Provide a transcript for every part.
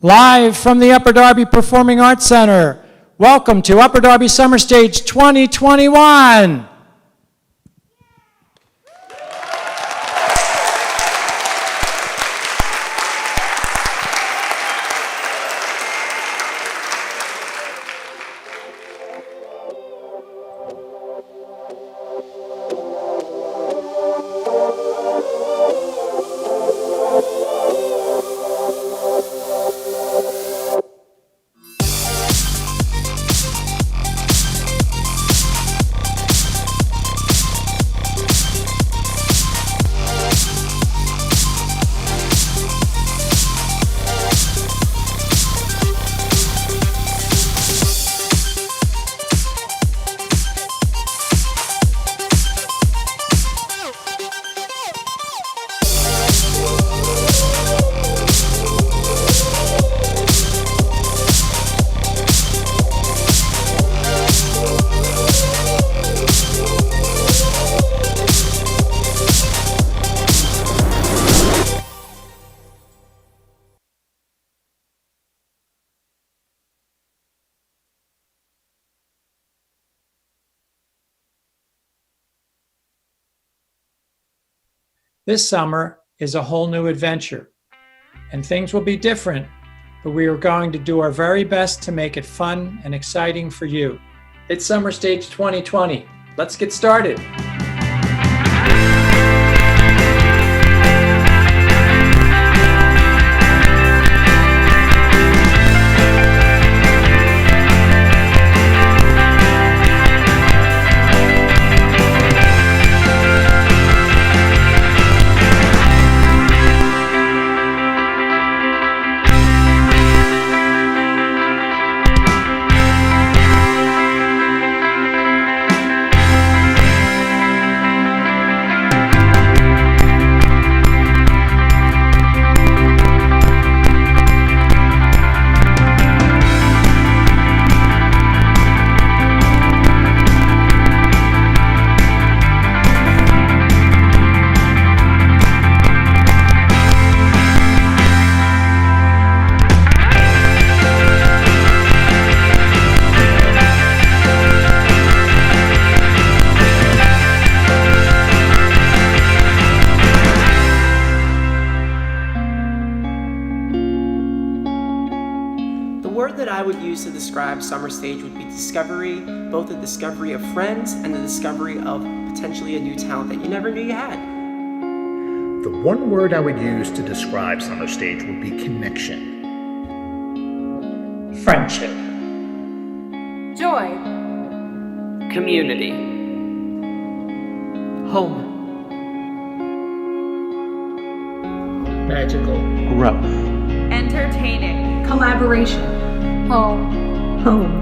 Live from the Upper Darby Performing Arts Center, welcome to Upper Darby Summer Stage 2021. This summer is a whole new adventure, and things will be different, but we are going to do our very best to make it fun and exciting for you. It's Summer Stage 2020. Let's get started. I would use to describe Summer Stage would be discovery, both the discovery of friends and the discovery of potentially a new talent that you never knew you had. The one word I would use to describe Summer Stage would be connection. Friendship. Joy. Community. Home. Magical. Growth. Entertaining. Collaboration. Home. Home.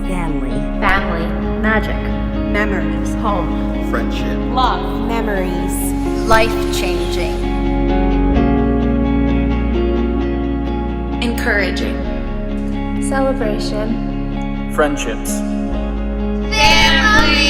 Family. Family. Magic. Memories. Home. Friendship. Love. Memories. Life-changing. Encouraging. Celebration. Friendships. Family!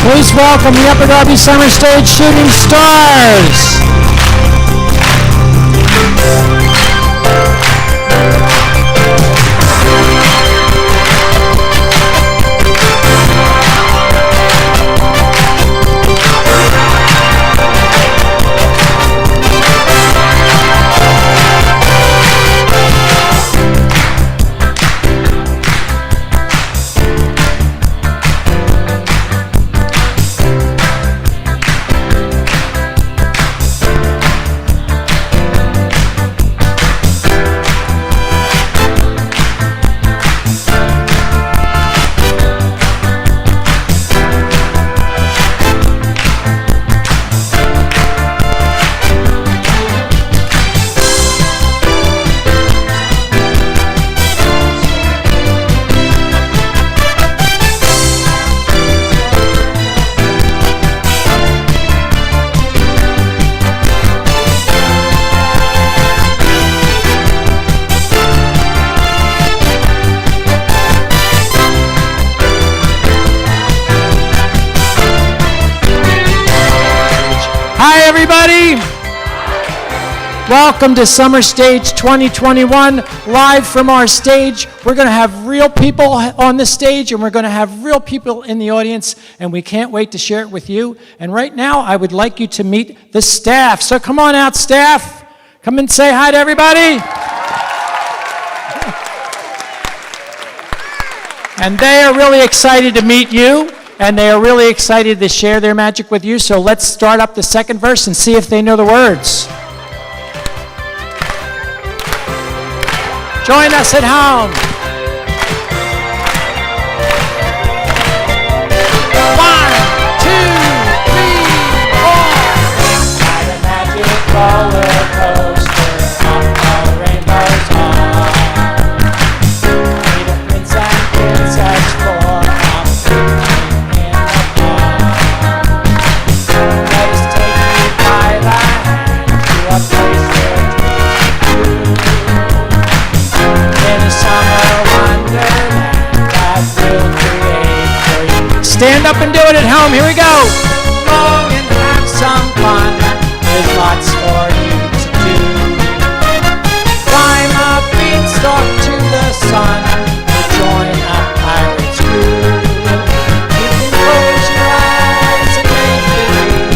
Please welcome the Upper Darby Summer Stage Shooting Stars. Welcome to Summer Stage 2021, live from our stage. We're going to have real people on the stage, and we're going to have real people in the audience, and we can't wait to share it with you. And right now, I would like you to meet the staff. So come on out, staff. Come and say hi to everybody. And they are really excited to meet you, and they are really excited to share their magic with you. So let's start up the second verse and see if they know the words. Join us at home. 1, 2, 3, 4. Ride a magic roller coaster up the rainbow's hall. Meet a prince and princess for a picnic in the park. Let us take you by the hand to a place where dreams in a summer wonderland that we'll create for you. Stand up and do it at home. Here we go. Long and have some fun. There's lots for you to do. Climb a beanstalk to the sun to join a pirate's crew. You can close your eyes and make believe.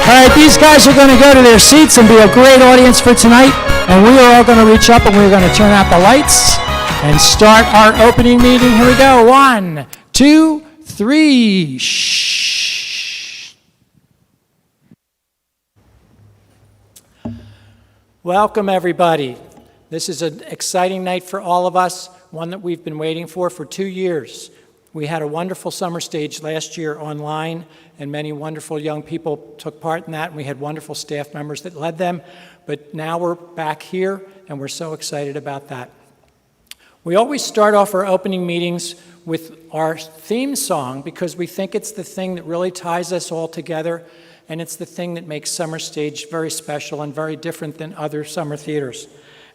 All right, these guys are going to go to their seats and be a great audience for tonight. And we are all going to reach up and we're going to turn out the lights and start our opening meeting. Here we go. 1, 2, 3. Shh. Welcome, everybody. This is an exciting night for all of us, one that we've been waiting for 2 years. We had a wonderful summer stage last year online, and many wonderful young people took part in that, and we had wonderful staff members that led them. But now we're back here, and we're so excited about that. We always start off our opening meetings with our theme song because we think it's the thing that really ties us all together, and it's the thing that makes Summer Stage very special and very different than other summer theaters.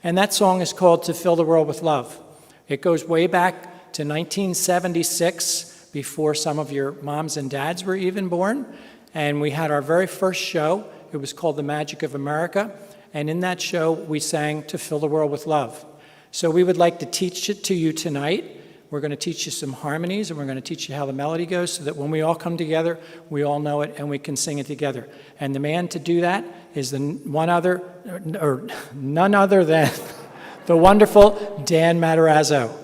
And that song is called To Fill the World with Love. It goes way back to 1976, before some of your moms and dads were even born. And we had our very first show. It was called The Magic of America. And in that show, we sang To Fill the World with Love. So we would like to teach it to you tonight. We're going to teach you some harmonies, and we're going to teach you how the melody goes so that when we all come together, we all know it and we can sing it together. And the man to do that is none other than the wonderful Dan Matarazzo.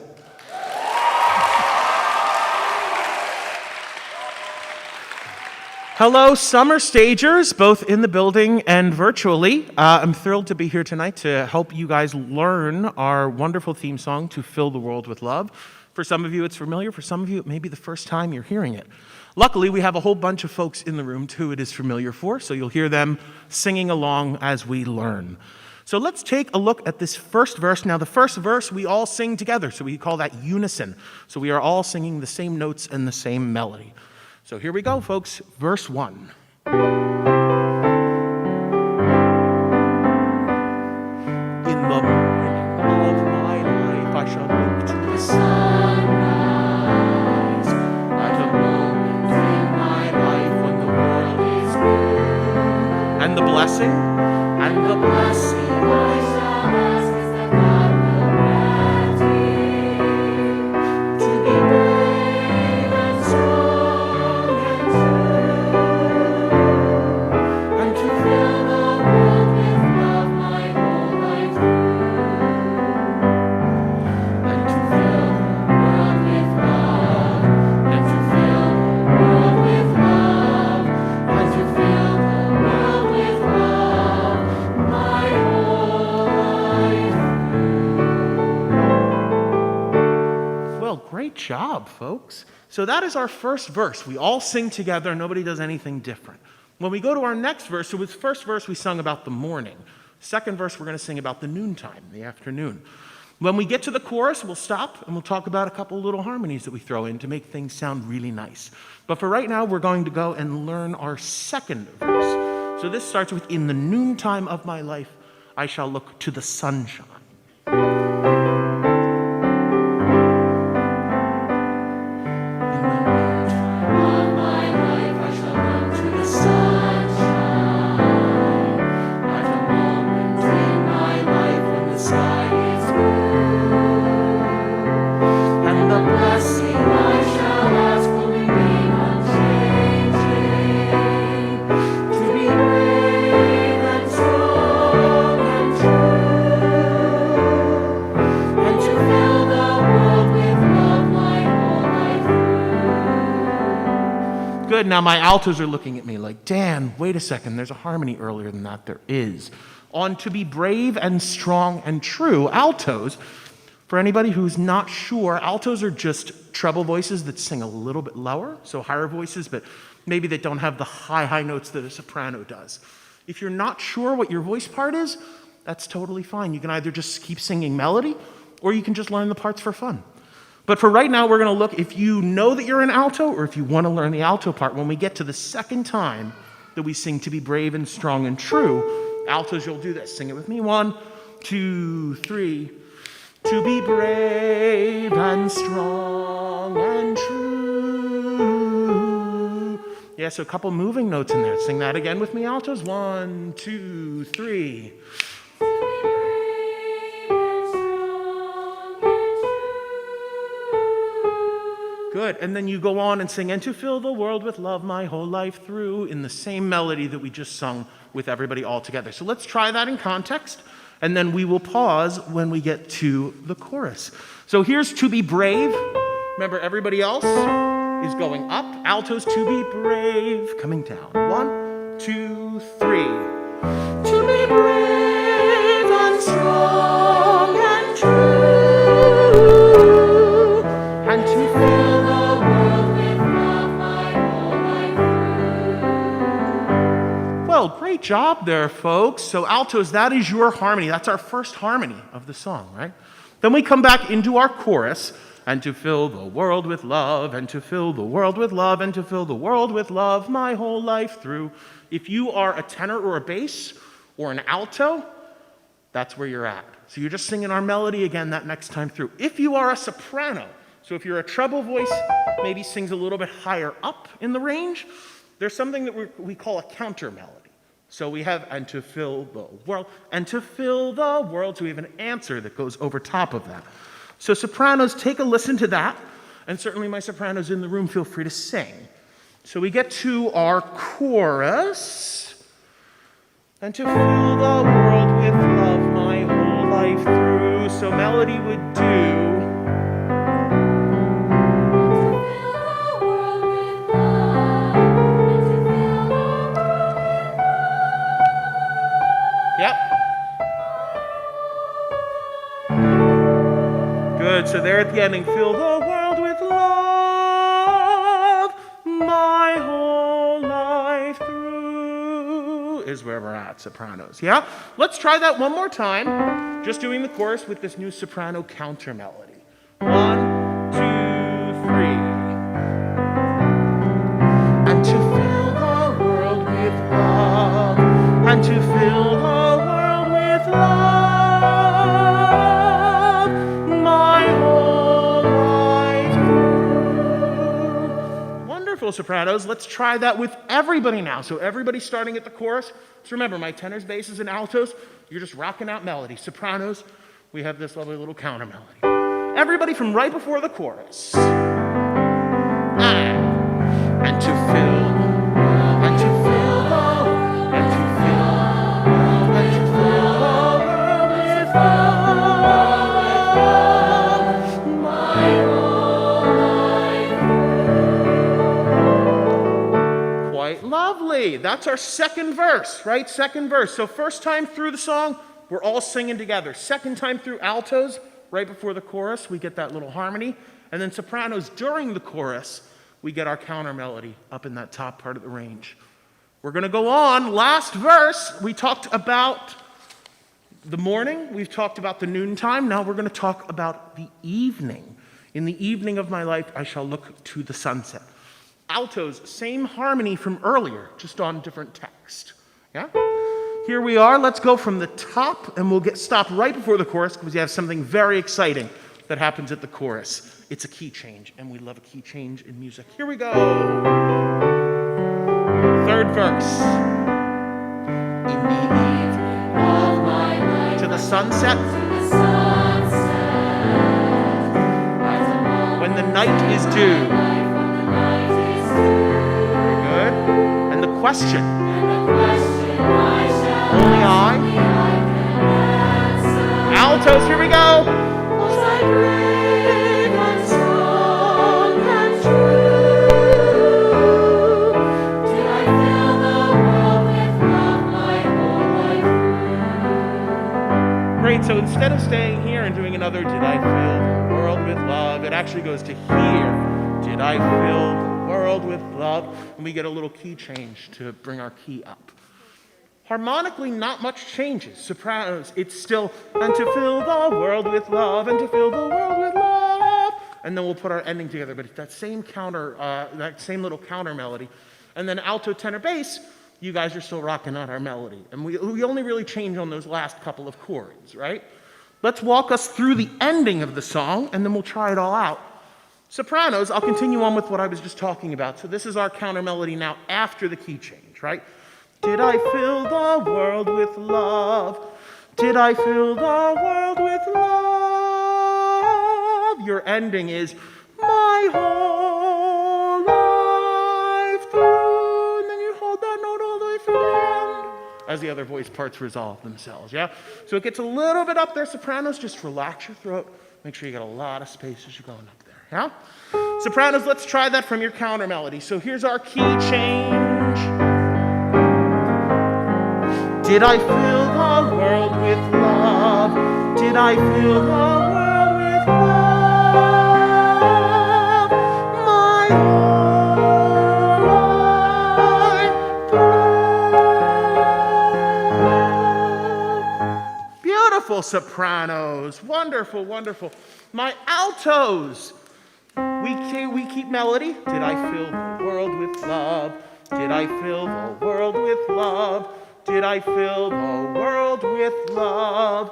Hello, Summer Stagers, both in the building and virtually. I'm thrilled to be here tonight to help you guys learn our wonderful theme song, To Fill the World with Love. For some of you, it's familiar. For some of you, it may be the first time you're hearing it. Luckily, we have a whole bunch of folks in the room who it is familiar for, so you'll hear them singing along as we learn. So let's take a look at this first verse. Now, the first verse, we all sing together, so we call that unison. So we are all singing the same notes and the same melody. So here we go, folks. Verse 1. In the morning of my life, I shall look to the sunrise. At a moment in my life when the world is new. And the blessing, I shall ask is that God will grant me to be brave and strong and true, and to fill the world with love my whole life through, and to fill the world with love, and to fill the world with love, and to fill the world with love my whole life through. Well, great job, folks. So that is our first verse. We all sing together. Nobody does anything different. When we go to our next verse, so with the first verse, we sung about the morning. Second verse, we're going to sing about the noontime, the afternoon. When we get to the chorus, we'll stop and we'll talk about a couple little harmonies that we throw in to make things sound really nice. But for right now, we're going to go and learn our second verse. So this starts with, in the noontime of my life, I shall look to the sunshine. Good. Now my altos are looking at me like, Dan, wait a second. There's a harmony earlier than that. There is. On to be brave and strong and true, altos. For anybody who's not sure, altos are just treble voices that sing a little bit lower, so higher voices, but maybe they don't have the high notes that a soprano does. If you're not sure what your voice part is, that's totally fine. You can either just keep singing melody, or you can just learn the parts for fun. But for right now, we're going to look if you know that you're an alto, or if you want to learn the alto part. When we get to the second time that we sing to be brave and strong and true, altos, you'll do this. Sing it with me. 1, 2, 3. To be brave and strong and true. Yeah, so a couple moving notes in there. Sing that again with me, altos. 1, 2, 3. Good. And then you go on and sing, and to fill the world with love my whole life through, in the same melody that we just sung with everybody all together. So let's try that in context, and then we will pause when we get to the chorus. So here's to be brave. Remember, everybody else is going up. Altos, to be brave, coming down. 1, 2, 3. To be brave and strong and true, and to fill the world with love my whole life through. Well, great job there, folks. So altos, that is your harmony. That's our first harmony of the song, right? Then we come back into our chorus, and to fill the world with love, and to fill the world with love, and to fill the world with love my whole life through. If you are a tenor or a bass or an alto, that's where you're at. So you're just singing our melody again that next time through. If you are a soprano, so if you're a treble voice, maybe sings a little bit higher up in the range, there's something that we call a counter melody. So we have, and to fill the world, and to fill the world. So we have an answer that goes over top of that. So sopranos, take a listen to that, and certainly my sopranos in the room, feel free to sing. So we get to our chorus, and to fill the world with love my whole life through. So melody would do. Yep. Good. So there at the ending, fill the world with love, my whole life through, is where we're at, sopranos. Yeah? Let's try that one more time. Just doing the chorus with this new soprano counter melody. 1, 2, 3. And to fill the world with love, and to fill the world with love, my whole life through. Wonderful, sopranos. Let's try that with everybody now. So everybody starting at the chorus. So remember, my tenors, basses, and altos, you're just rocking out melody. Sopranos, we have this lovely little counter melody. Everybody from right before the chorus. And to fill, and to fill the, and to fill, and to fill the world with love, my whole life. Quite lovely. That's our second verse, right? Second verse. So first time through the song, we're all singing together. Second time through altos, right before the chorus, we get that little harmony. And then sopranos, during the chorus, we get our counter melody up in that top part of the range. We're going to go on. Last verse, we talked about the morning. We've talked about the noontime. Now we're going to talk about the evening. In the evening of my life, I shall look to the sunset. Altos, same harmony from earlier, just on different text. Yeah? Here we are. Let's go from the top, and we'll stop right before the chorus because we have something very exciting that happens at the chorus. It's a key change, and we love a key change in music. Here we go. Third verse. In the evening of my life, to the sunset, when the night is due. Very good. And the question. Only I. Altos, here we go. Was I brave and strong and true? instead of staying here and doing another did I fill the world with love, it actually goes to here. Did I fill the world with love? And we get a little key change to bring our key up. Harmonically, not much changes. Sopranos, it's still, and to fill the world with love, and to fill the world with love. And then we'll put our ending together, but it's that same that same little counter melody. And then alto, tenor, bass, you guys are still rocking out our melody. And we only really change on those last couple of chords, right? Let's walk us through the ending of the song, and then we'll try it all out. Sopranos, I'll continue on with what I was just talking about. So this is our counter melody now after the key change, right? Did I fill the world with love? Did I fill the world with love? Your ending is my whole life through. And then you hold that note all the way through the end as the other voice parts resolve themselves, yeah? So it gets a little bit up there, sopranos. Just relax your throat. Make sure you got a lot of space as you're going up there, yeah? Sopranos, let's try that from your counter melody. So here's our key change. Did I fill the world with love? Did I fill the world with love? My whole life through. Beautiful sopranos. Wonderful, wonderful. My altos. We keep melody. Did I fill the world with love? Did I fill the world with love? Did I fill the world with love,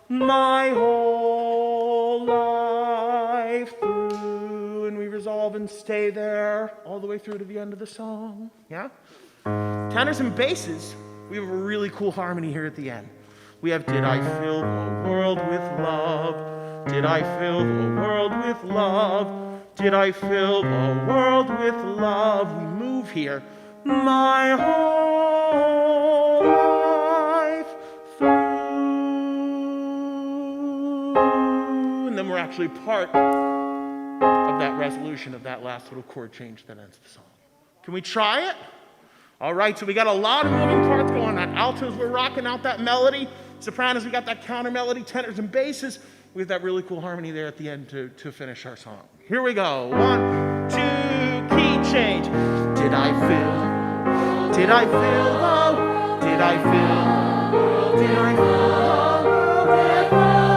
my whole life through? And we resolve and stay there all the way through to the end of the song, yeah? Tenors and basses, we have a really cool harmony here at the end. We have, did I fill the world with love? Did I fill the world with love? Did I fill the world with love? We move here, my whole life through. And then we're actually part of that resolution of that last little chord change that ends the song. Can we try it? All right, so we got a lot of moving parts going on. Altos, we're rocking out that melody. Sopranos, we got that counter melody. Tenors and basses, we have that really cool harmony there at the end to finish our song. Here we go. 1, 2, key change. Did I fill? Did I fill the? Did I fill? Did I fill the world with love?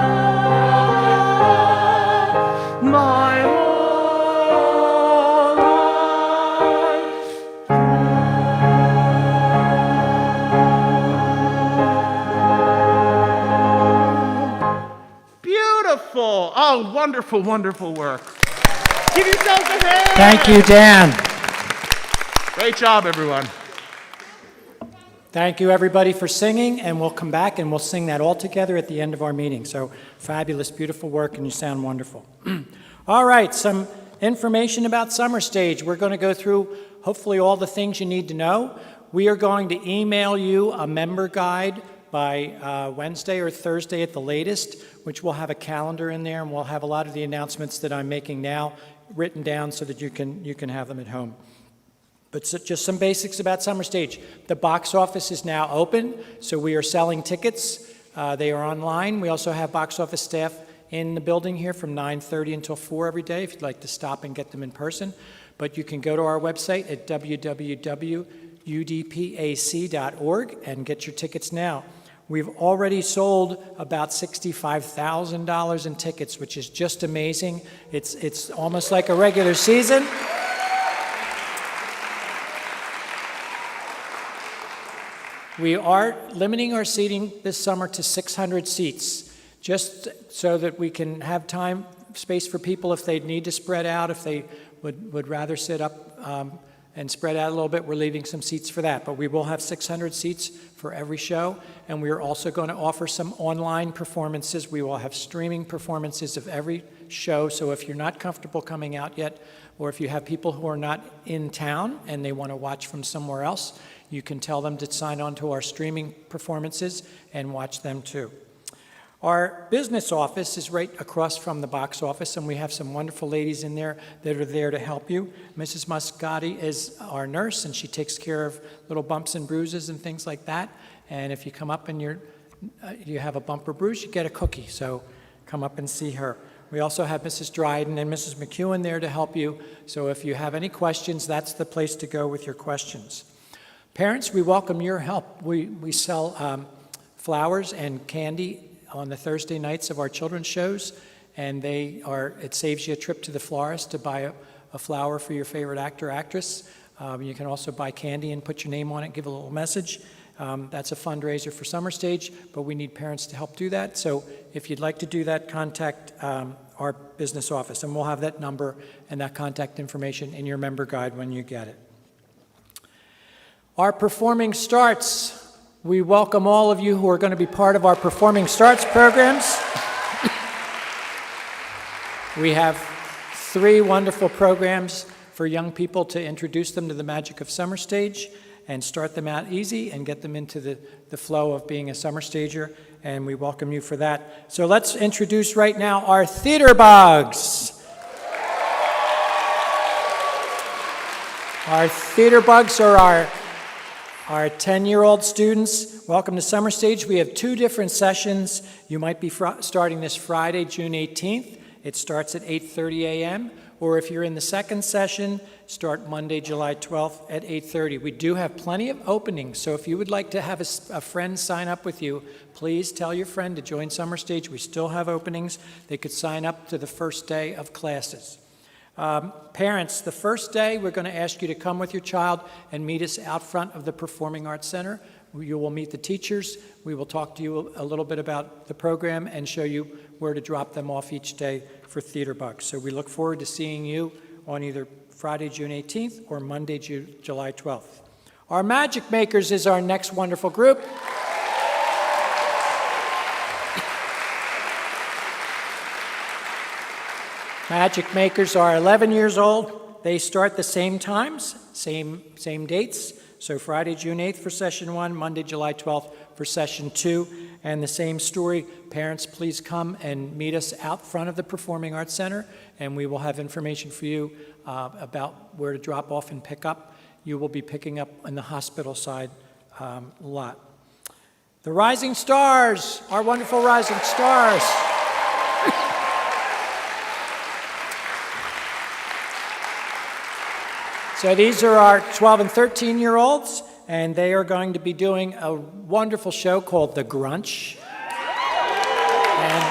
My whole life. Beautiful. Oh, wonderful, wonderful work. Give yourselves a hand. Thank you, Dan. Great job, everyone. Thank you, everybody, for singing, and we'll come back and we'll sing that all together at the end of our meeting. So fabulous, beautiful work, and you sound wonderful. All right, some information about Summer Stage. We're going to go through, hopefully, all the things you need to know. We are going to email you a member guide by Wednesday or Thursday at the latest, which will have a calendar in there, and we'll have a lot of the announcements that I'm making now written down so that you can have them at home. But just some basics about Summer Stage. The box office is now open, so we are selling tickets. They are online. We also have box office staff in the building here from 9:30 until 4 every day if you'd like to stop and get them in person. But you can go to our website at www.udpac.org and get your tickets now. We've already sold about $65,000 in tickets, which is just amazing. It's almost like a regular season. We are limiting our seating this summer to 600 seats, just so that we can have space for people if they need to spread out, if they would rather sit up and spread out a little bit. We're leaving some seats for that, but we will have 600 seats for every show, and we are also going to offer some online performances. We will have streaming performances of every show, so if you're not comfortable coming out yet, or if you have people who are not in town and they want to watch from somewhere else, you can tell them to sign on to our streaming performances and watch them too. Our business office is right across from the box office, and we have some wonderful ladies in there that are there to help you. Mrs. Muscati is our nurse, and she takes care of little bumps and bruises and things like that. And if you come up and you're you have a bump or bruise, you get a cookie. So come up and see her. We also have Mrs. Dryden and Mrs. McEwen there to help you. So if you have any questions, that's the place to go with your questions. Parents, we welcome your help. We sell flowers and candy on the Thursday nights of our children's shows, and it saves you a trip to the florist to buy a flower for your favorite actor or actress. You can also buy candy and put your name on it, give a little message. That's a fundraiser for Summer Stage, but we need parents to help do that. So if you'd like to do that, contact our business office, and we'll have that number and that contact information in your member guide when you get it. Our Performing Starts. We welcome all of you who are going to be part of our Performing Starts programs. We have 3 wonderful programs for young people to introduce them to the magic of Summer Stage and start them out easy and get them into the flow of being a summer stager, and we welcome you for that. So let's introduce right now our Theater Bugs. Our Theater Bugs are our 10-year-old students. Welcome to Summer Stage. We have 2 different sessions. You might be starting this Friday, June 18th. It starts at 8:30 a.m., or if you're in the second session, start Monday, July 12th at 8:30. We do have plenty of openings, so if you would like to have a friend sign up with you, please tell your friend to join Summer Stage. We still have openings. They could sign up to the first day of classes. Parents, the first day we're going to ask you to come with your child and meet us out front of the Performing Arts Center. You will meet the teachers. We will talk to you a little bit about the program and show you where to drop them off each day for Theater Bugs. So we look forward to seeing you on either Friday, June 18th or Monday, July 12th. Our Magic Makers is our next wonderful group. Magic Makers are 11 years old. They start the same times, same dates. So Friday, June 8th for session 1, Monday, July 12th for session 2. And the same story, parents, please come and meet us out front of the Performing Arts Center, and we will have information for you about where to drop off and pick up. You will be picking up on the hospital side lot. The Rising Stars, our wonderful Rising Stars. So these are our 12 and 13-year-olds, and they are going to be doing a wonderful show called The Grunch. And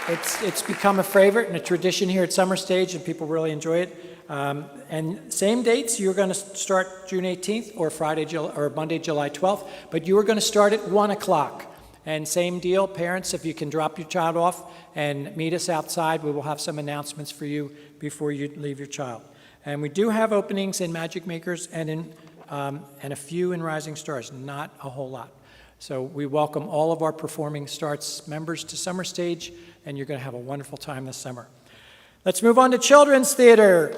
it's become a favorite and a tradition here at Summer Stage, and people really enjoy it. And same dates, you're going to start June 18th or Monday, July 12th, but you are going to start at 1 o'clock. And same deal, parents, if you can drop your child off and meet us outside, we will have some announcements for you before you leave your child. And we do have openings in Magic Makers and a few in Rising Stars, not a whole lot. So we welcome all of our Performing Starts members to Summer Stage, and you're going to have a wonderful time this summer. Let's move on to Children's Theater.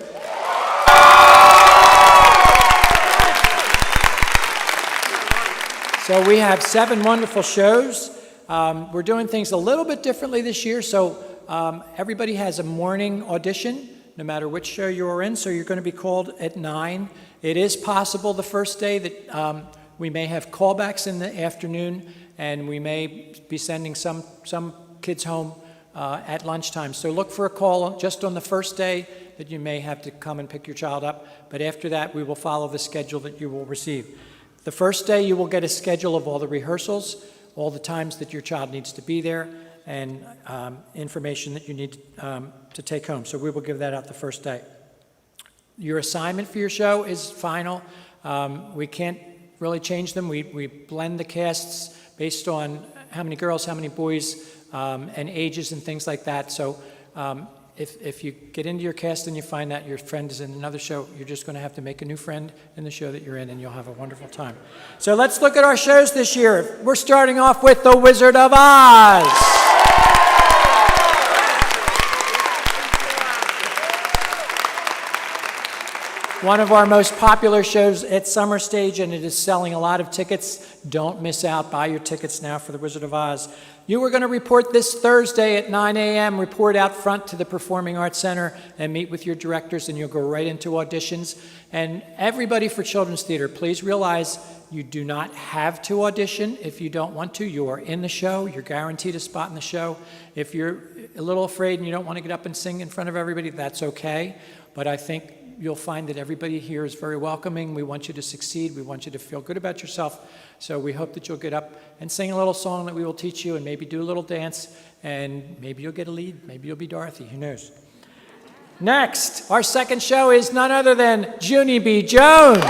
So we have 7 wonderful shows. We're doing things a little bit differently this year, so everybody has a morning audition, no matter which show you're in, so you're going to be called at 9. It is possible the first day that we may have callbacks in the afternoon, and we may be sending some kids home at lunchtime. So look for a call just on the first day that you may have to come and pick your child up, but after that we will follow the schedule that you will receive. The first day you will get a schedule of all the rehearsals, all the times that your child needs to be there, and information that you need to take home. So we will give that out the first day. Your assignment for your show is final. We can't really change them. We blend the casts based on how many girls, how many boys, and ages and things like that. So if you get into your cast and you find that your friend is in another show, you're just going to have to make a new friend in the show that you're in, and you'll have a wonderful time. So let's look at our shows this year. We're starting off with The Wizard of Oz. One of our most popular shows at Summer Stage, and it is selling a lot of tickets. Don't miss out. Buy your tickets now for The Wizard of Oz. You are going to report this Thursday at 9 a.m. Report out front to the Performing Arts Center and meet with your directors, and you'll go right into auditions. And everybody for Children's Theater, please realize You do not have to audition if you don't want to. You are in the show. You're guaranteed a spot in the show. If you're a little afraid and you don't want to get up and sing in front of everybody, that's okay. But I think you'll find that everybody here is very welcoming. We want you to succeed. We want you to feel good about yourself. So we hope that you'll get up and sing a little song that we will teach you and maybe do a little dance, and maybe you'll get a lead. Maybe you'll be Dorothy. Who knows? Next, our second show is none other than Junie B. Jones.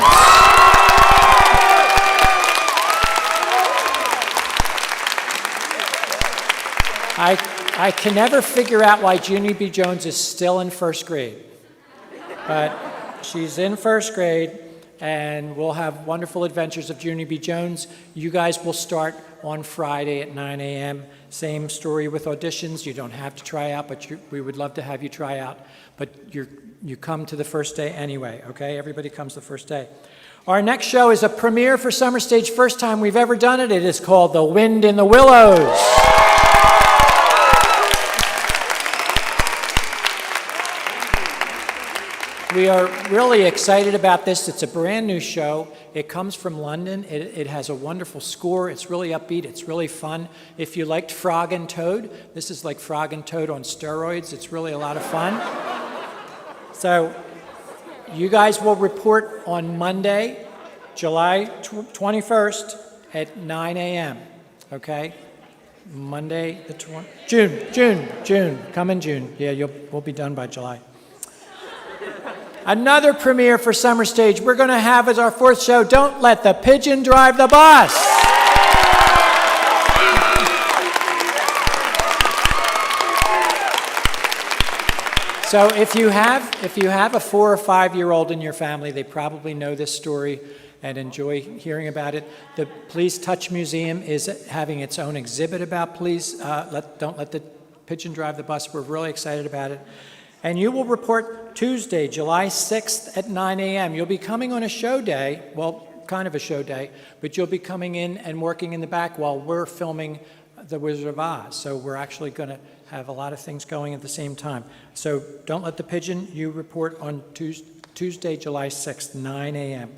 I can never figure out why Junie B. Jones is still in first grade. But she's in first grade, and we'll have wonderful adventures of Junie B. Jones. You guys will start on Friday at 9 a.m. Same story with auditions. You don't have to try out, but we would love to have you try out. But you come to the first day anyway, okay? Everybody comes the first day. Our next show is a premiere for Summer Stage, first time we've ever done it. It is called The Wind in the Willows. We are really excited about this. It's a brand new show. It comes from London. It has a wonderful score. It's really upbeat. It's really fun. If you liked Frog and Toad, this is like Frog and Toad on steroids. It's really a lot of fun. So you guys will report on Monday, July 21st at 9 a.m., okay? Monday, the 20th. June. Come in June. Yeah, we'll be done by July. Another premiere for Summer Stage we're going to have as our fourth show, Don't Let the Pigeon Drive the Bus. So if you have a 4 or 5 year old in your family, they probably know this story and enjoy hearing about it. The Please Touch Museum is having its own exhibit about Don't Let the Pigeon Drive the Bus. We're really excited about it. And you will report Tuesday, July 6th at 9 a.m. You'll be coming on a show day, well, kind of a show day, but you'll be coming in and working in the back while we're filming The Wizard of Oz. So we're actually going to have a lot of things going at the same time. So Don't Let the Pigeon, you report on Tuesday, July 6th, 9 a.m.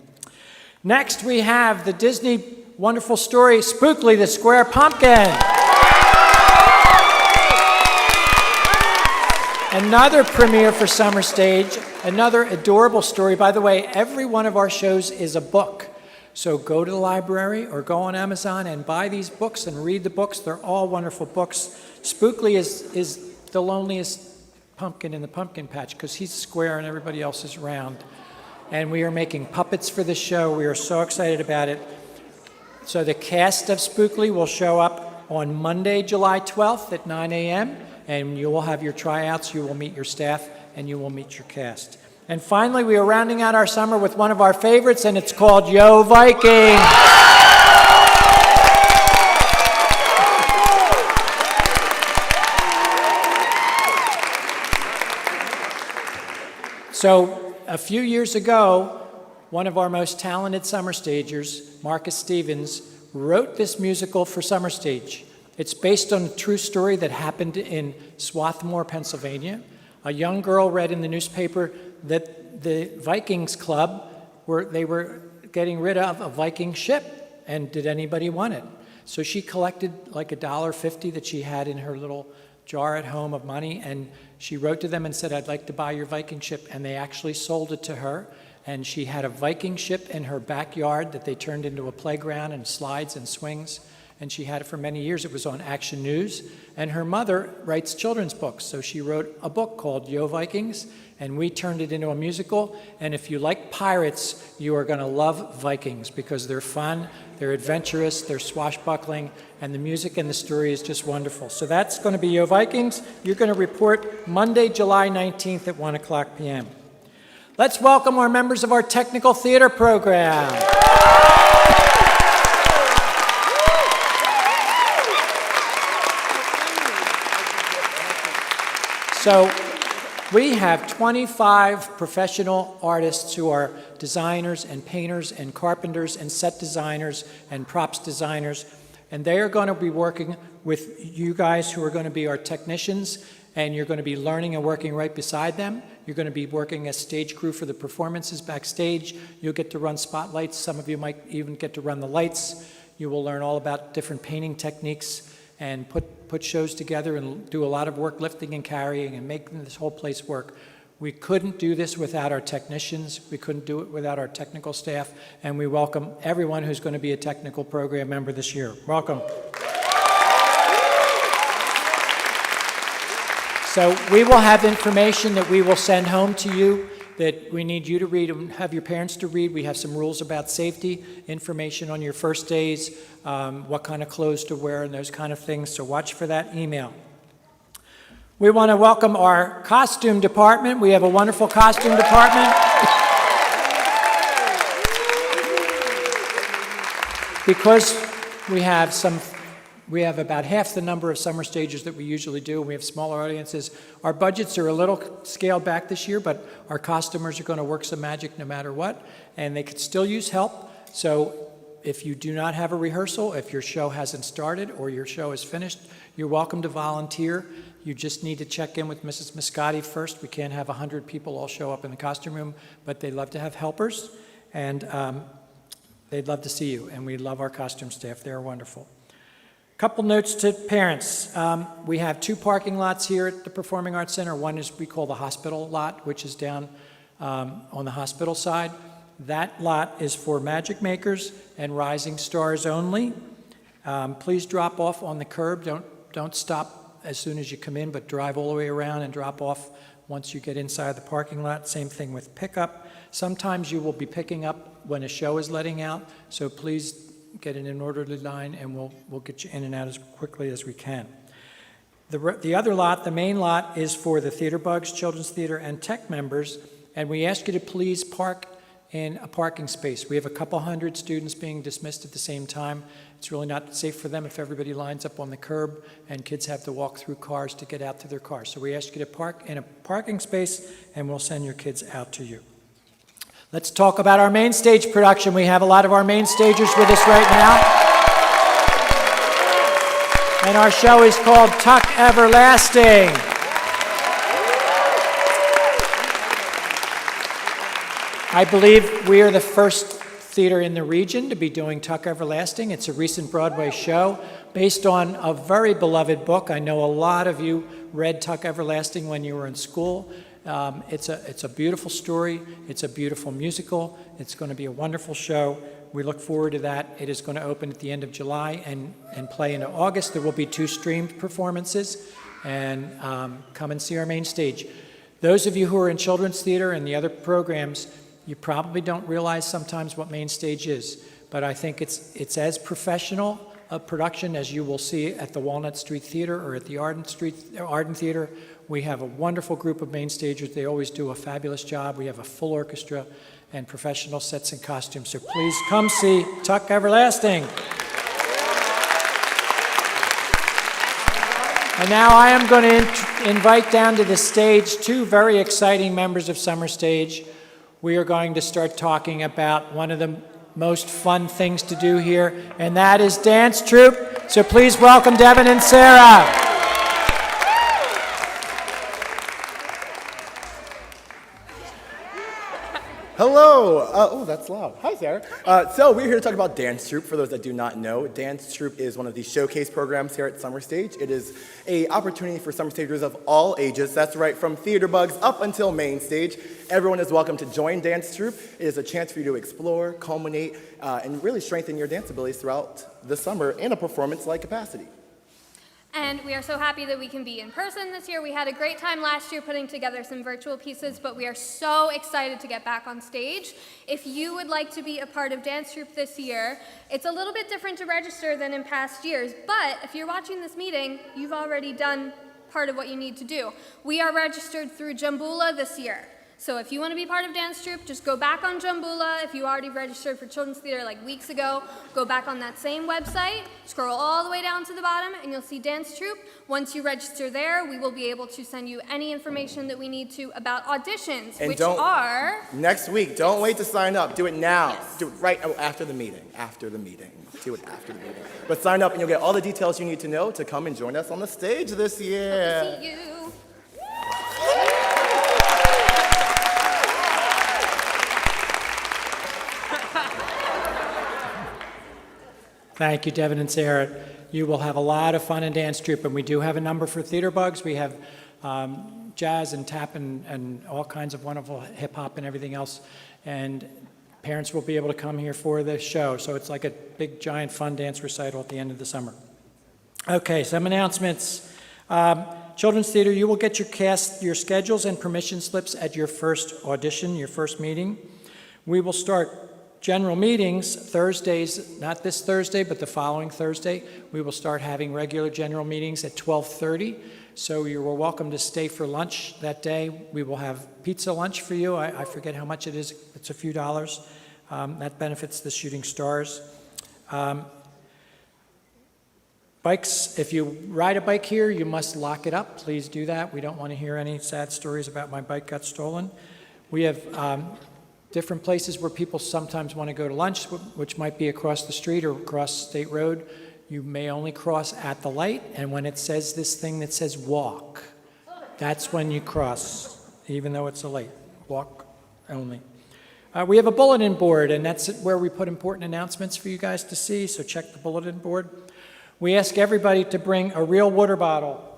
Next, we have the Disney wonderful story, Spookly the Square Pumpkin. Another premiere for Summer Stage, another adorable story. By the way, every one of our shows is a book. So go to the library or go on Amazon and buy these books and read the books. They're all wonderful books. Spookly is the loneliest pumpkin in the pumpkin patch because he's square and everybody else is round. And we are making puppets for this show. We are so excited about it. So the cast of Spookly will show up on Monday, July 12th at 9 a.m., and you will have your tryouts, you will meet your staff, and you will meet your cast. And finally, we are rounding out our summer with one of our favorites, and it's called Yo Viking! So, a few years ago, one of our most talented summer stagers, Marcus Stevens, wrote this musical for Summer Stage. It's based on a true story that happened in Swarthmore, Pennsylvania. A young girl read in the newspaper that the Vikings Club were getting rid of a Viking ship, and did anybody want it? So she collected like $1.50 that she had in her little jar at home of money, and she wrote to them and said, I'd like to buy your Viking ship, and they actually sold it to her. And she had a Viking ship in her backyard that they turned into a playground and slides and swings. And she had it for many years. It was on Action News. And her mother writes children's books. So she wrote a book called Yo Vikings, and we turned it into a musical. And if you like pirates, you are going to love Vikings because they're fun, they're adventurous, they're swashbuckling, and the music and the story is just wonderful. So that's going to be Yo Vikings. You're going to report Monday, July 19th at 1 o'clock p.m. Let's welcome our members of our technical theater program. So we have 25 professional artists who are designers and painters and carpenters and set designers and props designers, and they are going to be working with you guys who are going to be our technicians, and you're going to be learning and working right beside them. You're going to be working as stage crew for the performances backstage. You'll get to run spotlights. Some of you might even get to run the lights. You will learn all about different painting techniques and put shows together and do a lot of work lifting and carrying and making this whole place work. We couldn't do this without our technicians. We couldn't do it without our technical staff. And we welcome everyone who's going to be a technical program member this year. Welcome. So we will have information that we will send home to you that we need you to read and have your parents to read. We have some rules about safety, information on your first days, what kind of clothes to wear and those kind of things. So watch for that email. We want to welcome our costume department. We have a wonderful costume department. Because we have about half the number of summer stages that we usually do, and we have smaller audiences. Our budgets are a little scaled back this year, but our costumers are going to work some magic no matter what, and they could still use help. So if you do not have a rehearsal, if your show hasn't started or your show is finished, you're welcome to volunteer. You just need to check in with Mrs. Muscati first. We can't have 100 people all show up in the costume room, but they love to have helpers, and they'd love to see you, and we love our costume staff. They're wonderful. Couple notes to parents. We have 2 parking lots here at the Performing Arts Center. One is we call the hospital lot, which is down on the hospital side. That lot is for magic makers and rising stars only. Please drop off on the curb. Don't stop as soon as you come in, but drive all the way around and drop off once you get inside the parking lot. Same thing with pickup. Sometimes you will be picking up when a show is letting out, so please get in an orderly line, and we'll get you in and out as quickly as we can. The other lot, the main lot, is for the Theater Bugs, Children's Theater, and Tech members, and we ask you to please park in a parking space. We have a couple hundred students being dismissed at the same time. It's really not safe for them if everybody lines up on the curb and kids have to walk through cars to get out to their cars. So we ask you to park in a parking space, and we'll send your kids out to you. Let's talk about our main stage production. We have a lot of our main stagers with us right now. And our show is called Tuck Everlasting. I believe we are the first theater in the region to be doing Tuck Everlasting. It's a recent Broadway show based on a very beloved book. I know a lot of you read Tuck Everlasting when you were in school. It's a beautiful story. It's a beautiful musical. It's going to be a wonderful show. We look forward to that. It is going to open at the end of July and play into August. There will be 2 streamed performances, and come and see our main stage. Those of you who are in children's theater and the other programs, you probably don't realize sometimes what main stage is, but I think it's as professional a production as you will see at the Walnut Street Theater or at the Arden Theater. We have a wonderful group of main stagers. They always do a fabulous job. We have a full orchestra and professional sets and costumes. So please come see Tuck Everlasting. And now I am going to invite down to the stage 2 very exciting members of Summer Stage. We are going to start talking about one of the most fun things to do here, and that is dance troupe. So please welcome Devin and Sarah. Hello. Oh, that's loud. Hi, Sarah. So we're here to talk about dance troupe. For those that do not know, dance troupe is one of the showcase programs here at Summer Stage. It is an opportunity for summer stagers of all ages. That's right, from theater bugs up until main stage. Everyone is welcome to join dance troupe. It is a chance for you to explore, culminate, and really strengthen your dance abilities throughout the summer in a performance-like capacity. And we are so happy that we can be in person this year. We had a great time last year putting together some virtual pieces, but we are so excited to get back on stage. If you would like to be a part of dance troupe this year, it's a little bit different to register than in past years, but if you're watching this meeting, you've already done part of what you need to do. We are registered through Jambula this year. So if you want to be part of dance troupe, just go back on Jambula. If you already registered for children's theater like weeks ago, go back on that same website, scroll all the way down to the bottom, and you'll see dance troupe. Once you register there, we will be able to send you any information that we need to about auditions, And which are next week. Don't wait to sign up. Do it now. Yes. Do it right after the meeting. After the meeting. Do it after the meeting. But sign up and you'll get all the details you need to know to come and join us on the stage this year. Hope to see you. Thank you, Devin and Sarah. You will have a lot of fun in dance troupe, and we do have a number for theater bugs. We have jazz and tap and all kinds of wonderful hip hop and everything else. And parents will be able to come here for the show. So it's like a big, giant, fun dance recital at the end of the summer. Okay, some announcements. Children's Theater, you will get your schedules and permission slips at your first audition, your first meeting. We will start general meetings Thursdays, not this Thursday, but the following Thursday. We will start having regular general meetings at 12:30. So you are welcome to stay for lunch that day. We will have pizza lunch for you. I forget how much it is. It's a few dollars. That benefits the Shooting Stars. Bikes, if you ride a bike here, you must lock it up. Please do that. We don't want to hear any sad stories about my bike got stolen. We have different places where people sometimes want to go to lunch, which might be across the street or across State Road. You may only cross at the light, and when it says this thing that says walk, that's when you cross, even though it's a light. Walk only. We have a bulletin board, and that's where we put important announcements for you guys to see, so check the bulletin board. We ask everybody to bring a real water bottle.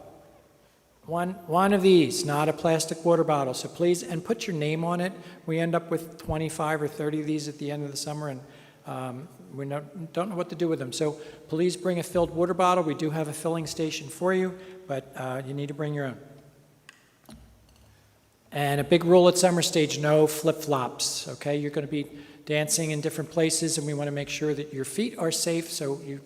One of these, not a plastic water bottle. So please, and put your name on it. We end up with 25 or 30 of these at the end of the summer, and we don't know what to do with them. So please bring a filled water bottle. We do have a filling station for you, but you need to bring your own. And a big rule at Summer Stage, no flip-flops, okay? You're going to be dancing in different places, and we want to make sure that your feet are safe, so you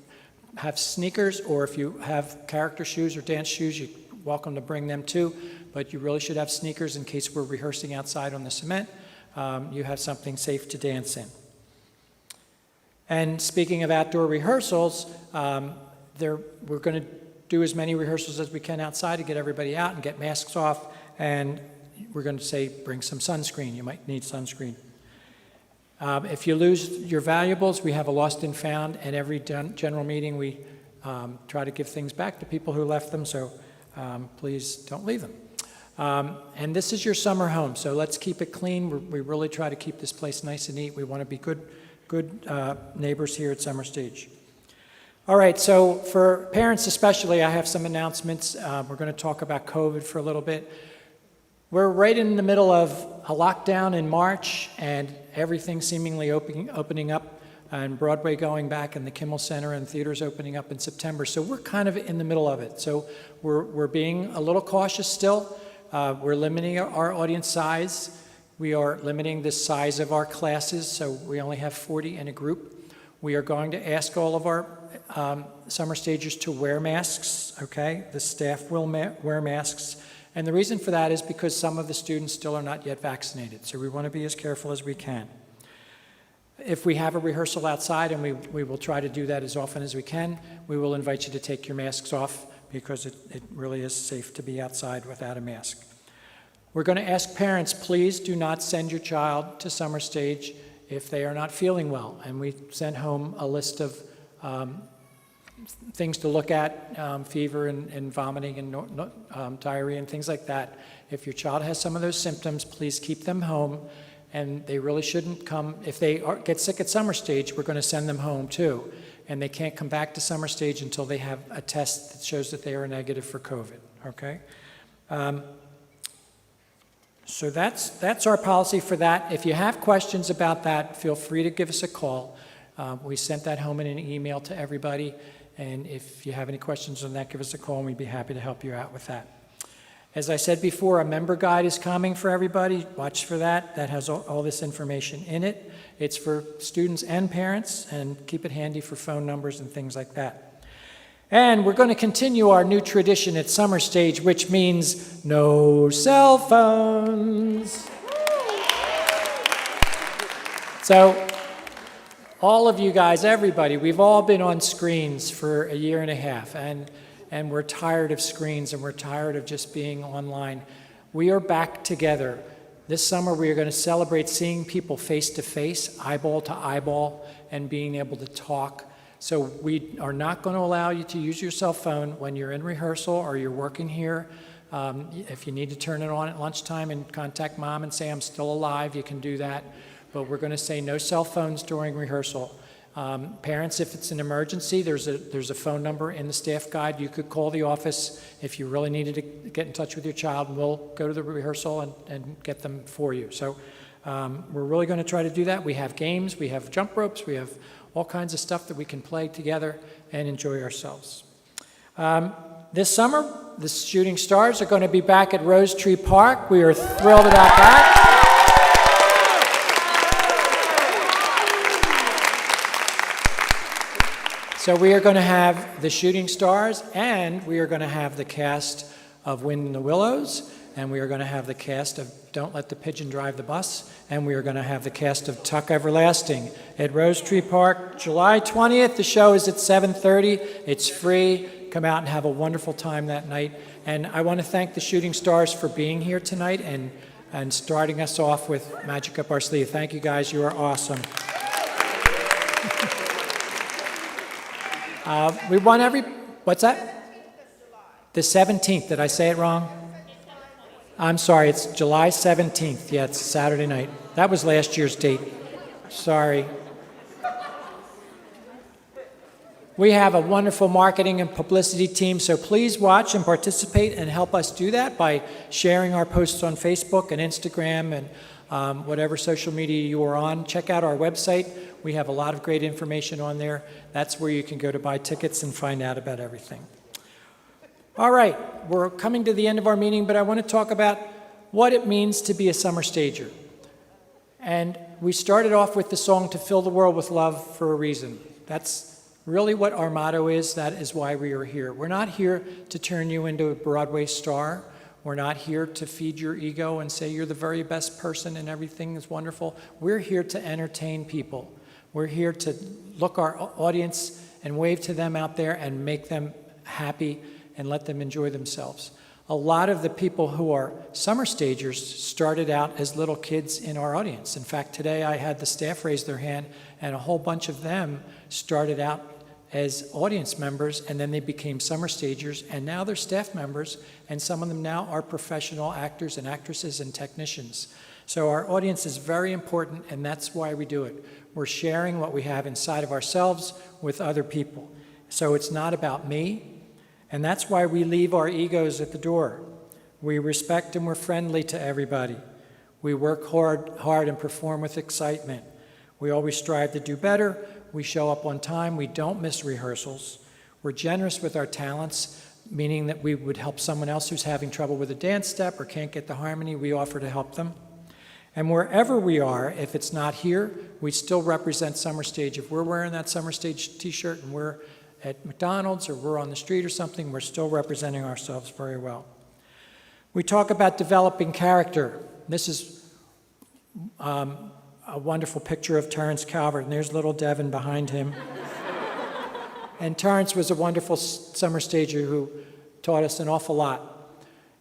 have sneakers, or if you have character shoes or dance shoes, you're welcome to bring them too, but you really should have sneakers in case we're rehearsing outside on the cement. You have something safe to dance in. And speaking of outdoor rehearsals, we're going to do as many rehearsals as we can outside to get everybody out and get masks off, and we're going to say bring some sunscreen. You might need sunscreen. If you lose your valuables, we have a lost and found, and every general meeting we try to give things back to people who left them, so please don't leave them. And this is your summer home, so let's keep it clean. We really try to keep this place nice and neat. We want to be good neighbors here at Summer Stage. All right, so for parents especially, I have some announcements. We're going to talk about COVID for a little bit. We're right in the middle of a lockdown in March, and everything seemingly opening up, and Broadway going back, and the Kimmel Center and theaters opening up in September. So we're kind of in the middle of it. So we're being a little cautious still. We're limiting our audience size. We are limiting the size of our classes, so we only have 40 in a group. We are going to ask all of our summer stagers to wear masks, okay? The staff will wear masks. And the reason for that is because some of the students still are not yet vaccinated. So we want to be as careful as we can. If we have a rehearsal outside, and we will try to do that as often as we can, we will invite you to take your masks off because it really is safe to be outside without a mask. We're going to ask parents, please do not send your child to Summer Stage if they are not feeling well. And we sent home a list of things to look at, fever and vomiting and diarrhea and things like that. If your child has some of those symptoms, please keep them home. And they really shouldn't come. If they get sick at Summer Stage, we're going to send them home too. And they can't come back to Summer Stage until they have a test that shows that they are negative for COVID, okay? So that's our policy for that. If you have questions about that, feel free to give us a call. We sent that home in an email to everybody. And if you have any questions on that, give us a call and we'd be happy to help you out with that. As I said before, a member guide is coming for everybody. Watch for that. That has all this information in it. It's for students and parents, and keep it handy for phone numbers and things like that. And we're going to continue our new tradition at Summer Stage, which means no cell phones. So all of you guys, everybody, we've all been on screens for a year and a half, and we're tired of screens, and we're tired of just being online. We are back together. This summer we are going to celebrate seeing people face to face, eyeball to eyeball, and being able to talk. So we are not going to allow you to use your cell phone when you're in rehearsal or you're working here. If you need to turn it on at lunchtime and contact mom and say I'm still alive, you can do that. But we're going to say no cell phones during rehearsal. Parents, if it's an emergency, there's a phone number in the staff guide. You could call the office if you really needed to get in touch with your child, and we'll go to the rehearsal and get them for you. So we're really going to try to do that. We have games, we have jump ropes, we have all kinds of stuff that we can play together and enjoy ourselves. This summer, the Shooting Stars are going to be back at Rose Tree Park. We are thrilled about that. So we are going to have the Shooting Stars, and we are going to have the cast of Wind in the Willows, and we are going to have the cast of Don't Let the Pigeon Drive the Bus, and we are going to have the cast of Tuck Everlasting at Rose Tree Park, July 20th. The show is at 7:30. It's free. Come out and have a wonderful time that night. And I want to thank the Shooting Stars for being here tonight and starting us off with Magic Up Our Sleeve. Thank you, guys. You are awesome. We want what's that? The 17th. Did I say it wrong? I'm sorry, it's July 17th. Yeah, it's Saturday night. That was last year's date. Sorry. We have a wonderful marketing and publicity team, so please watch and participate and help us do that by sharing our posts on Facebook and Instagram and whatever social media you are on. Check out our website. We have a lot of great information on there. That's where you can go to buy tickets and find out about everything. All right, we're coming to the end of our meeting, but I want to talk about what it means to be a summer stager. And we started off with the song To Fill the World with Love for a reason. That's really what our motto is. That is why we are here. We're not here to turn you into a Broadway star. We're not here to feed your ego and say you're the very best person and everything is wonderful. We're here to entertain people. We're here to look our audience and wave to them out there and make them happy and let them enjoy themselves. A lot of the people who are summer stagers started out as little kids in our audience. In fact, today I had the staff raise their hand, and a whole bunch of them started out as audience members, and then they became summer stagers, and now they're staff members, and some of them now are professional actors and actresses and technicians. So our audience is very important, and that's why we do it. We're sharing what we have inside of ourselves with other people. So it's not about me, and that's why we leave our egos at the door. We respect and we're friendly to everybody. We work hard and perform with excitement. We always strive to do better. We show up on time. We don't miss rehearsals. We're generous with our talents, meaning that we would help someone else who's having trouble with a dance step or can't get the harmony. We offer to help them. And wherever we are, if it's not here, we still represent Summer Stage. If we're wearing that Summer Stage t-shirt and we're at McDonald's or we're on the street or something, we're still representing ourselves very well. We talk about developing character. This is a wonderful picture of Terrence Calvert, and there's little Devin behind him. And Terrence was a wonderful summer stager who taught us an awful lot.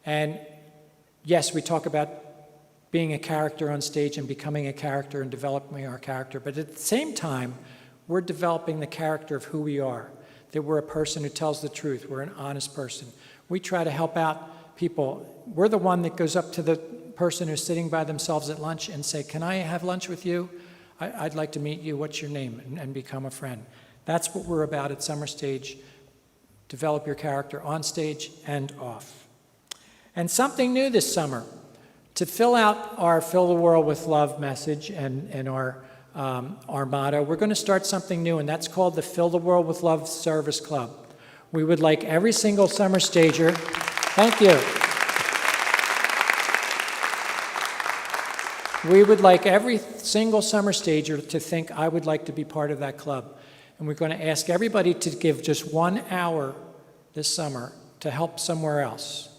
And yes, we talk about being a character on stage and becoming a character and developing our character, but at the same time, we're developing the character of who we are, that we're a person who tells the truth, we're an honest person. We try to help out people. We're the one that goes up to the person who's sitting by themselves at lunch and say, can I have lunch with you? I'd like to meet you. What's your name? And become a friend. That's what we're about at Summer Stage. Develop your character on stage and off. And something new this summer. To fill out our Fill the World with Love message and our motto, we're going to start something new, and that's called the Fill the World with Love Service Club. We would like every single summer stager, thank you. We would like every single summer stager to think, I would like to be part of that club. And we're going to ask everybody to give just 1 hour this summer to help somewhere else,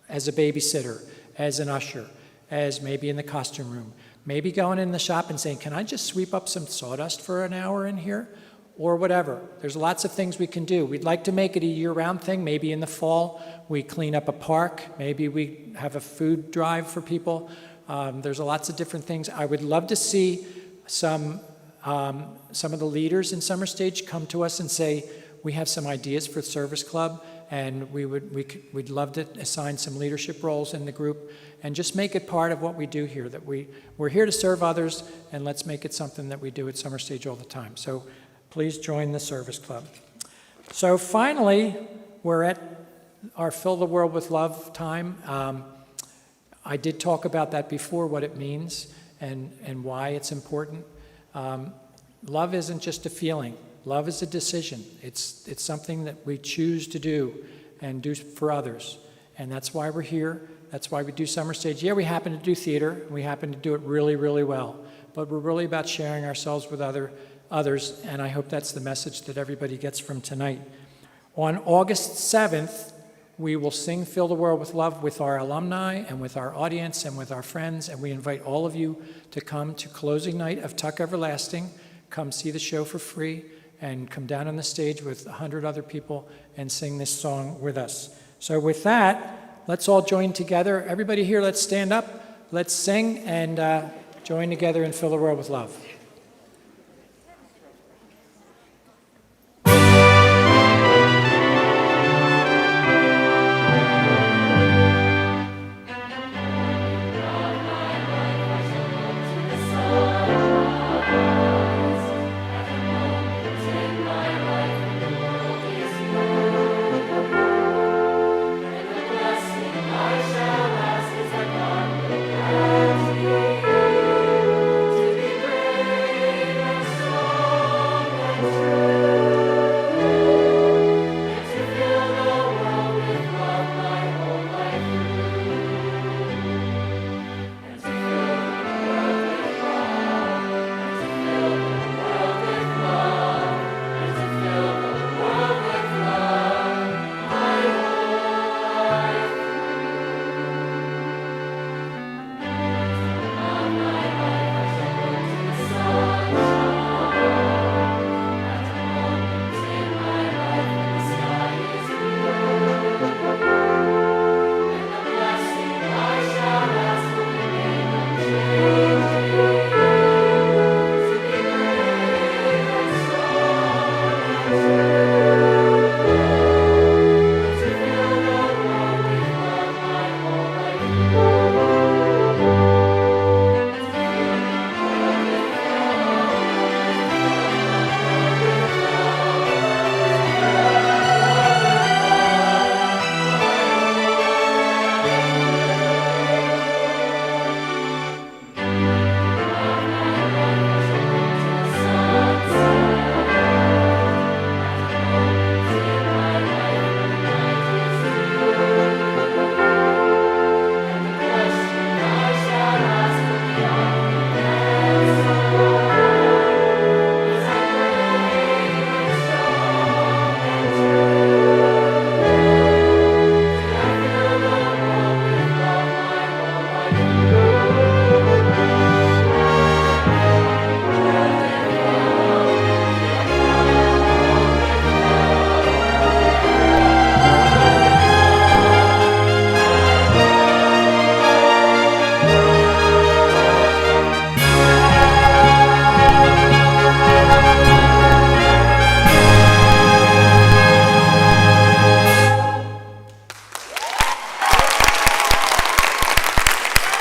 as a babysitter, as an usher, as maybe in the costume room, maybe going in the shop and saying, can I just sweep up some sawdust for an hour in here? Or whatever. There's lots of things we can do. We'd like to make it a year-round thing. Maybe in the fall we clean up a park. Maybe we have a food drive for people. There's lots of different things. I would love to see some of the leaders in Summer Stage come to us and say, we have some ideas for the service club, and we'd love to assign some leadership roles in the group and just make it part of what we do here, that we're here to serve others, and let's make it something that we do at Summer Stage all the time. So please join the Service Club. So finally, we're at our Fill the World with Love time. I did talk about that before, what it means and why it's important. Love isn't just a feeling. Love is a decision. It's something that we choose to do and do for others. And that's why we're here. That's why we do Summer Stage. Yeah, we happen to do theater. We happen to do it really, really well. But we're really about sharing ourselves with others, and I hope that's the message that everybody gets from tonight. On August 7th, we will sing Fill the World with Love with our alumni and with our audience and with our friends, and we invite all of you to come to closing night of Tuck Everlasting. Come see the show for free and come down on the stage with 100 other people and sing this song with us. So with that, let's all join together. Everybody here, let's stand up, let's sing, and join together and fill the world with love.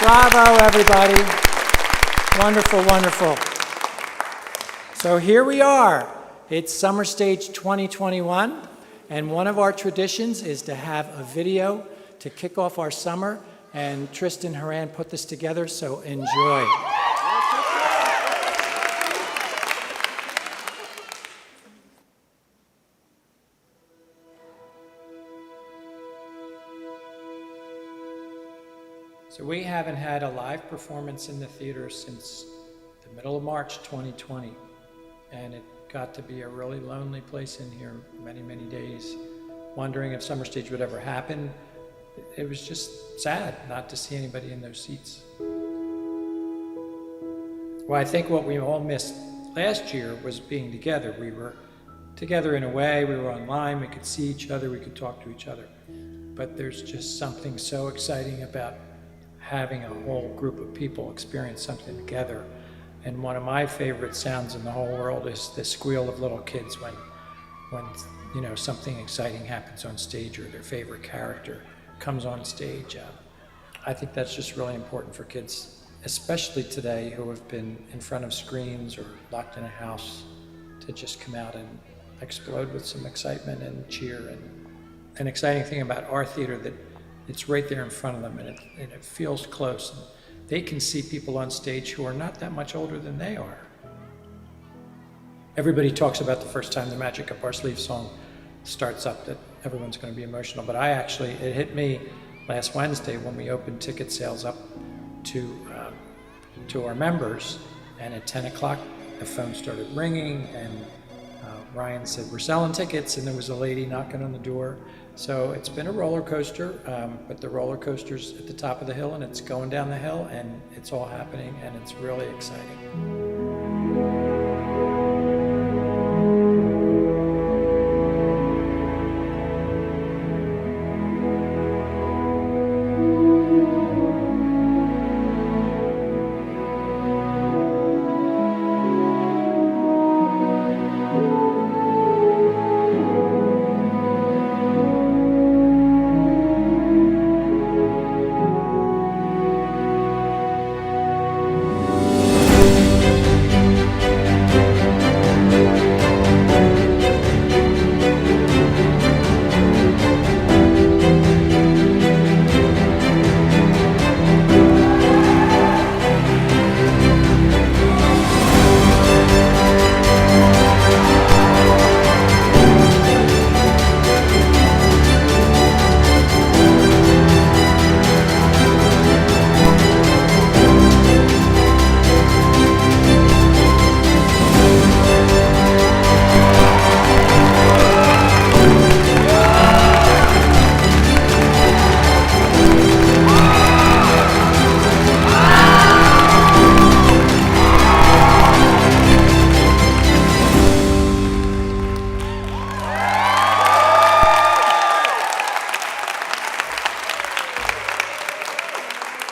Bravo, everybody. Wonderful, wonderful. So here we are. It's Summer Stage 2021, and one of our traditions is to have a video to kick off our summer, and Tristan Haran put this together, so enjoy. So we haven't had a live performance in the theater since the middle of March 2020, and it got to be a really lonely place in here many, many days, wondering if Summer Stage would ever happen. It was just sad not to see anybody in those seats. Well, I think what we all missed last year was being together. We were together in a way, we were online, we could see each other, we could talk to each other. But there's just something so exciting about having a whole group of people experience something together. And one of my favorite sounds in the whole world is the squeal of little kids when you know, something exciting happens on stage or their favorite character comes on stage. I think that's just really important for kids, especially today, who have been in front of screens or locked in a house, to to just come out and explode with some excitement and cheer. And an exciting thing about our theater that it's right there in front of them, and it feels close. And they can see people on stage who are not that much older than they are. Everybody talks about the first time the Magic Up Our Sleeve song starts up, that everyone's going to be emotional. But it hit me last Wednesday when we opened ticket sales up to our members, and at 10 o'clock the phone started ringing, and Ryan said, "We're selling tickets," and there was a lady knocking on the door. So it's been a roller coaster, but the roller coaster's at the top of the hill, and it's going down the hill, and it's all happening, and it's really exciting.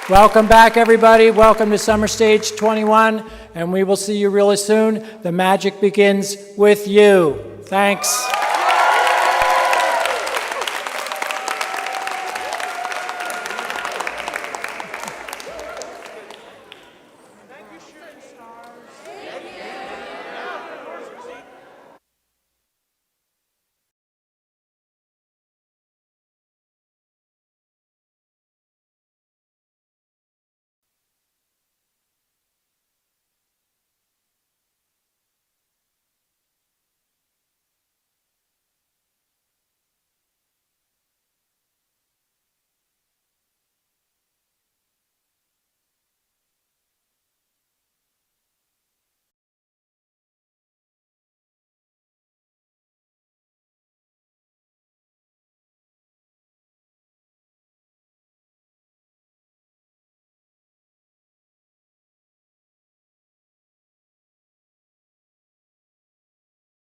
Welcome back, everybody. Welcome to Summer Stage 21, and we will see you really soon. The magic begins with you. Thanks.